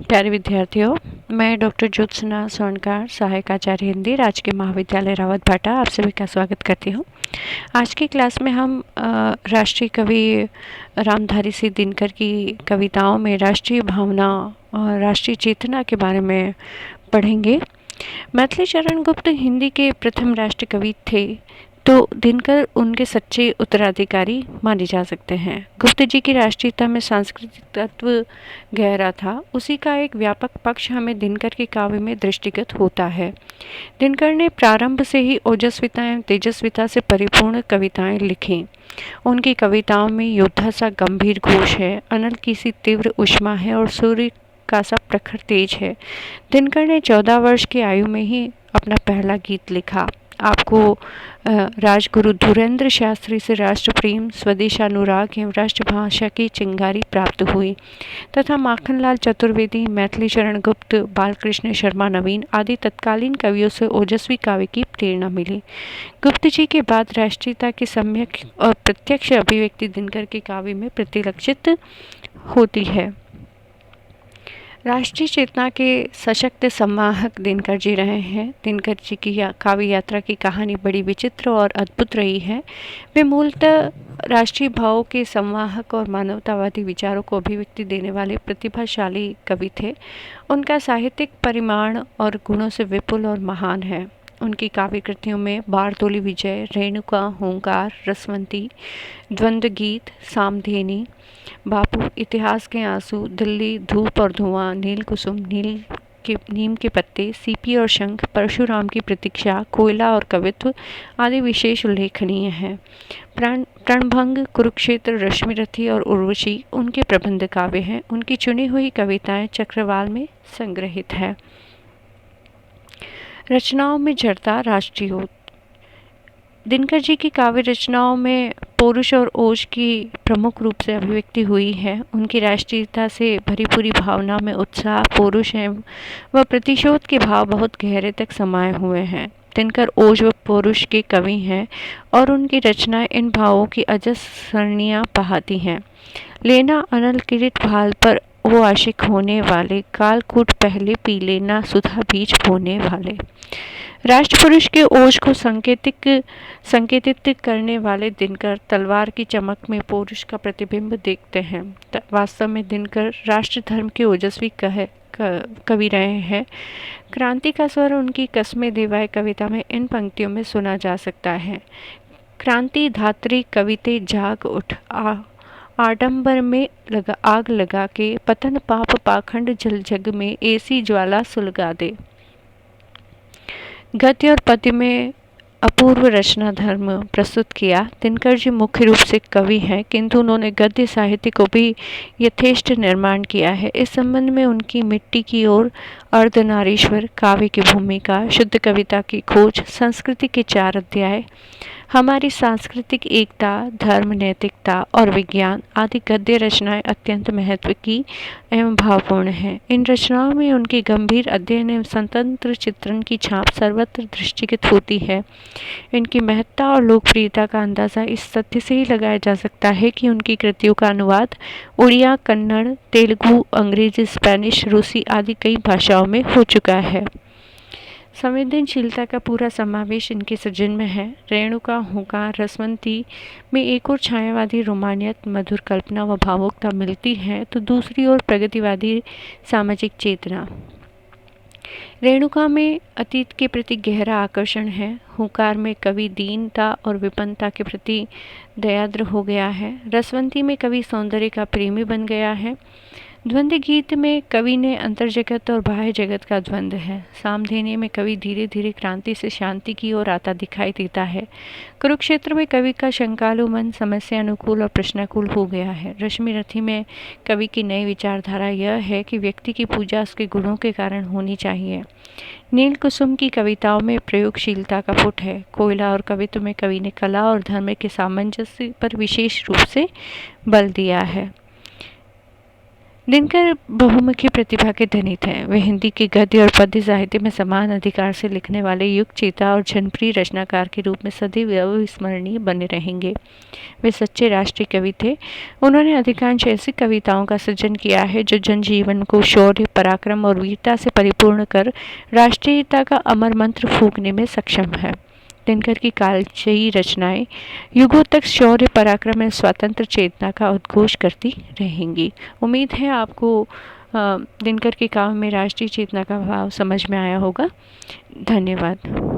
प्यारे विद्यार्थियों, मैं डॉक्टर ज्योत्सना स्वर्णकार, सहायक आचार्य हिंदी, राजकीय महाविद्यालय रावत भाटा, आप सभी का स्वागत करती हूँ। आज की क्लास में हम राष्ट्रीय कवि रामधारी सिंह दिनकर की कविताओं में राष्ट्रीय भावना और राष्ट्रीय चेतना के बारे में पढ़ेंगे। मैथिली चरण गुप्त हिंदी के प्रथम राष्ट्र कवि थे, तो दिनकर उनके सच्चे उत्तराधिकारी माने जा सकते हैं। गुप्त जी की राष्ट्रीयता में सांस्कृतिक तत्व गहरा था। उसी का एक व्यापक पक्ष हमें दिनकर के काव्य में दृष्टिगत होता है। दिनकर ने प्रारंभ से ही ओजस्विता एवं तेजस्विता से परिपूर्ण कविताएं लिखी। उनकी कविताओं में योद्धा सा गंभीर घोष है, अनल की सी तीव्र ऊष्मा है और सूर्य का सा प्रखर तेज है। दिनकर ने 14 वर्ष की आयु में ही अपना पहला गीत लिखा। आपको राजगुरु धुरेंद्र शास्त्री से राष्ट्रप्रेम, स्वदेशानुराग एवं राष्ट्रभाषा की चिंगारी प्राप्त हुई तथा माखनलाल चतुर्वेदी, मैथिली चरण गुप्त, बालकृष्ण शर्मा नवीन आदि तत्कालीन कवियों से ओजस्वी काव्य की प्रेरणा मिली। गुप्त जी के बाद राष्ट्रीयता की सम्यक और प्रत्यक्ष अभिव्यक्ति दिनकर के काव्य में प्रतिलक्षित होती है। राष्ट्रीय चेतना के सशक्त संवाहक दिनकर जी रहे हैं। दिनकर जी की काव्य यात्रा की कहानी बड़ी विचित्र और अद्भुत रही है। वे मूलतः राष्ट्रीय भावों के संवाहक और मानवतावादी विचारों को अभिव्यक्ति देने वाले प्रतिभाशाली कवि थे। उनका साहित्यिक परिमाण और गुणों से विपुल और महान है। उनकी काव्य कृतियों में बारदोली विजय, रेणुका, हुंकार, रसवंती, द्वंद्व गीत, सामधेनी, बापू, इतिहास के आंसू, दिल्ली, धूप और धुआं, नील कुसुम, नीम के पत्ते, सीपी और शंख, परशुराम की प्रतीक्षा, कोयला और कवित्व आदि विशेष उल्लेखनीय हैं। प्रणभंग, कुरुक्षेत्र, रश्मिरथी और उर्वशी उनके प्रबंध काव्य हैं। उनकी चुनी हुई कविताएं चक्रवाल में संग्रहित है। रचनाओं में जड़ता, राष्ट्रीय। दिनकर जी की काव्य रचनाओं में पौरुष और ओज की प्रमुख रूप से अभिव्यक्ति हुई है। उनकी राष्ट्रीयता से भरी पूरी भावना में उत्साह, पौरुष व प्रतिशोध के भाव बहुत गहरे तक समाये हुए हैं। दिनकर ओज व पौरुष के कवि हैं और उनकी रचनाएं इन भावों की अजस सरणियाँ बहाती हैं। लेना अनल किरीट भाल पर वो आशिक होने वाले, कालकूट पहले पी लेना सुधा बीज बोने वाले। राष्ट्रपुरुष के ओज को संकेतित करने वाले दिनकर तलवार की चमक में पौरुष का प्रतिबिंब देखते हैं। वास्तव में दिनकर राष्ट्र धर्म के ओजस्वी कवि रहे हैं। क्रांति का स्वर उनकी कस्मे देवाय कविता में इन पंक्तियों में सुना जा सकता है। क्रांति धात्री कविते जाग उठ, आडंबर में आग लगा के, पतन पाप पाखंड जल जग में, ऐसी ज्वाला सुलगा दे। गद्य और पद्य में अपूर्व रचना धर्म प्रस्तुत किया। दिनकर जी मुख्य रूप से कवि हैं, किंतु उन्होंने गद्य साहित्य को भी यथेष्ट निर्माण किया है। इस संबंध में उनकी मिट्टी की ओर, अर्धनारीश्वर, काव्य की भूमिका, शुद्ध कविता की खोज, संस्कृति के 4 अध्याय, हमारी सांस्कृतिक एकता, धर्म, नैतिकता और विज्ञान आदि गद्य रचनाएं अत्यंत महत्व की एवं भावपूर्ण हैं। इन रचनाओं में उनकी गंभीर अध्ययन एवं स्वतंत्र चित्रण की छाप सर्वत्र दृष्टिगत होती है। इनकी महत्ता और लोकप्रियता का अंदाज़ा इस तथ्य से ही लगाया जा सकता है कि उनकी कृतियों का अनुवाद उड़िया, कन्नड़, तेलुगु, अंग्रेजी, स्पेनिश, रूसी आदि कई भाषाओं में हो चुका है। संवेदनशीलता का पूरा समावेश इनके सृजन में है। रेणुका, हुंकार, रसवंती में एक और छायावादी रोमानियत, मधुर कल्पना व भावुकता मिलती है, तो दूसरी ओर प्रगतिवादी सामाजिक चेतना। रेणुका में अतीत के प्रति गहरा आकर्षण है। हुंकार में कवि दीनता और विपन्नता के प्रति दयाद्र हो गया है। रसवंती में कवि सौंदर्य का प्रेमी बन गया है। द्वंद्व गीत में कवि ने अंतर्जगत और बाह्य जगत का द्वंद्व है। सामधेनी में कवि धीरे धीरे क्रांति से शांति की ओर आता दिखाई देता है। कुरुक्षेत्र में कवि का शंकालु मन समस्या अनुकूल और प्रश्नाकुल हो गया है। रश्मिरथी में कवि की नई विचारधारा यह है कि व्यक्ति की पूजा उसके गुणों के कारण होनी चाहिए। नील कुसुम की कविताओं में प्रयोगशीलता का फुट है। कोयला और कवित्व में कवि ने कला और धर्म के सामंजस्य पर विशेष रूप से बल दिया है। दिनकर बहुमुखी प्रतिभा के धनी थे। वे हिंदी के गद्य और पद्य साहित्य में समान अधिकार से लिखने वाले युग चेता और जनप्रिय रचनाकार के रूप में सदैव अविस्मरणीय बने रहेंगे। वे सच्चे राष्ट्रीय कवि थे। उन्होंने अधिकांश ऐसी कविताओं का सृजन किया है जो जनजीवन को शौर्य, पराक्रम और वीरता से परिपूर्ण कर राष्ट्रीयता का अमर मंत्र फूंकने में सक्षम है। दिनकर की कालजयी रचनाएं युगों तक शौर्य, पराक्रम और स्वतंत्र चेतना का उद्घोष करती रहेंगी। उम्मीद है आपको दिनकर के काम में राष्ट्रीय चेतना का भाव समझ में आया होगा। धन्यवाद।